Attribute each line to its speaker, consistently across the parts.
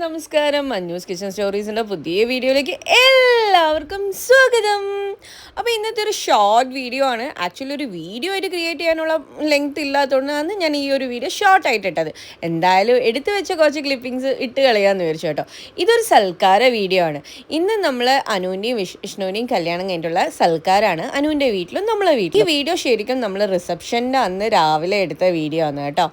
Speaker 1: നമസ്കാരം. മഞ്ഞൂസ് കിച്ചൺ സ്റ്റോറീസിൻ്റെ പുതിയ വീഡിയോയിലേക്ക് എല്ലാവർക്കും സ്വാഗതം. അപ്പോൾ ഇന്നത്തെ ഒരു ഷോർട്ട് വീഡിയോ ആണ്. ആക്ച്വലി ഒരു വീഡിയോ ആയിട്ട് ക്രിയേറ്റ് ചെയ്യാനുള്ള ലെങ്ത് ഇല്ലാത്തതുകൊണ്ടാണ് ഞാൻ ഈ ഒരു വീഡിയോ ഷോർട്ടായിട്ട് ഇട്ടത്. എന്തായാലും എടുത്തു വെച്ച കുറച്ച് ക്ലിപ്പിങ്സ് ഇട്ട് കളയാമെന്ന് വിചാരിച്ചു കേട്ടോ. ഇതൊരു സൽക്കാര വീഡിയോ ആണ്. ഇന്ന് നമ്മൾ അനുവിൻ്റെയും വിഷ്ണുവിൻ്റെയും കല്യാണം കഴിഞ്ഞിട്ടുള്ള സൽക്കാരാണ് അനുവിൻ്റെ വീട്ടിലും നമ്മളെ വീട്ടിൽ. ഈ വീഡിയോ ശരിക്കും നമ്മൾ റിസപ്ഷൻ്റെ അന്ന് രാവിലെ എടുത്ത വീഡിയോ ആണ് കേട്ടോ.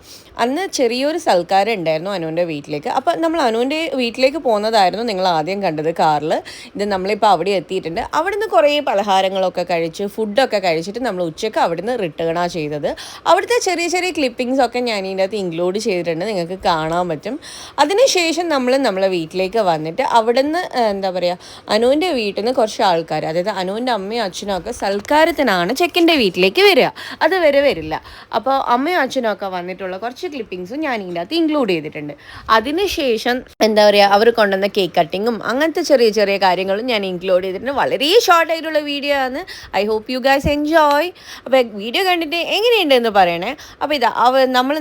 Speaker 1: അന്ന് ചെറിയൊരു സൽക്കാരം ഉണ്ടായിരുന്നു അനുവിൻ്റെ വീട്ടിലേക്ക്. അപ്പോൾ നമ്മൾ അനുവിൻ്റെ വീട്ടിലേക്ക് പോകുന്നതായിരുന്നു നിങ്ങൾ ആദ്യം കണ്ടത് കാറിൽ. ഇത് നമ്മളിപ്പോൾ അവിടെ എത്തിയിട്ടുണ്ട്. അവിടെ നിന്ന് കുറേ പലഹാരങ്ങളൊക്കെ കഴിച്ച് ഫുഡൊക്കെ കഴിച്ചിട്ട് നമ്മൾ ഉച്ചയ്ക്ക് അവിടെ നിന്ന് റിട്ടേണാണ് ചെയ്തത്. അവിടുത്തെ ചെറിയ ചെറിയ ക്ലിപ്പിങ്സൊക്കെ ഞാൻ ഇതിൻ്റെ അകത്ത് ഇൻക്ലൂഡ് ചെയ്തിട്ടുണ്ട്, നിങ്ങൾക്ക് കാണാൻ പറ്റും. അതിനുശേഷം നമ്മളെ വീട്ടിലേക്ക് വന്നിട്ട് അവിടെ നിന്ന് എന്താ പറയുക, അനുവിൻ്റെ വീട്ടിൽ നിന്ന് കുറച്ച് ആൾക്കാർ, അതായത് അനുവിൻ്റെ അമ്മയും അച്ഛനും ഒക്കെ സൽക്കാരത്തിനാണ് ചെക്കൻ്റെ വീട്ടിലേക്ക് വരിക. അത് വരെ വരില്ല. അപ്പോൾ അമ്മയും അച്ഛനും ഒക്കെ വന്നിട്ടുള്ള കുറച്ച് ക്ലിപ്പിങ്സും ഞാൻ ഇതിൻ്റെ അകത്ത് ഇൻക്ലൂഡ് ചെയ്തിട്ടുണ്ട്. അതിനുശേഷം എന്താ പറയുക, അവർ കൊണ്ടുവന്ന കേക്ക് കട്ടിങ്ങും അങ്ങനത്തെ ചെറിയ ചെറിയ കാര്യങ്ങളും ഞാൻ ഇൻക്ലൂഡ് ചെയ്തിട്ടുണ്ട്. വളരെ ഷോർട്ട് ആയിട്ടുള്ള വീഡിയോ ആണ്. I hope you guys enjoy. അപ്പോൾ വീഡിയോ കണ്ടിട്ട് എങ്ങനെയുണ്ട് എന്ന് പറയണേ. അപ്പോൾ ഇതാ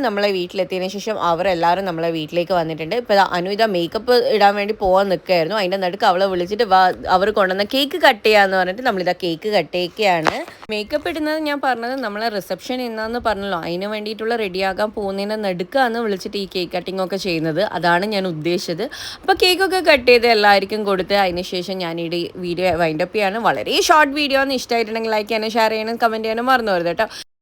Speaker 1: നമ്മളെ വീട്ടിലെത്തിയതിന് ശേഷം അവരെല്ലാവരും നമ്മളെ വീട്ടിലേക്ക് വന്നിട്ടുണ്ട്. ഇപ്പോൾ അനു മേക്കപ്പ് ഇടാൻ വേണ്ടി പോകാൻ നിൽക്കുകയായിരുന്നു. അതിൻ്റെ നടുക്ക് അവളെ വിളിച്ചിട്ട് അവർ കൊണ്ടുവന്ന കേക്ക് കട്ട് ചെയ്യാന്ന് പറഞ്ഞിട്ട് നമ്മളിതാ കേക്ക് കട്ട് ചെയ്യൊക്കെയാണ്. മേക്കപ്പ് ഇടുന്നത് ഞാൻ പറഞ്ഞത് നമ്മളെ റിസപ്ഷൻ എന്നാന്ന് പറഞ്ഞല്ലോ, അതിന് വേണ്ടിയിട്ടുള്ള റെഡിയാകാൻ പോകുന്നതിൻ്റെ നടുക്കാണ് വിളിച്ചിട്ട് ഈ കേക്ക് കട്ടിംഗ് ഒക്കെ ചെയ്യുന്നത്. അതാണ് ഞാൻ ഉദ്ദേശിച്ചത്. അപ്പോൾ കേക്കൊക്കെ കട്ട് ചെയ്ത് എല്ലാവർക്കും കൊടുത്ത് അതിനുശേഷം ഞാൻ ഈ വീഡിയോ വൈൻഡപ്പ് ചെയ്യാണ്. വളരെ ഷോർട്ട് വീഡിയോ ആണ്. ഇഷ്ടമായിട്ടുണ്ടെങ്കിൽ ലൈക്ക് ചെയ്യാനും ഷെയർ ചെയ്യാനും കമൻറ്റ് ചെയ്യാനും മറന്നു വരുത് കേട്ടോ.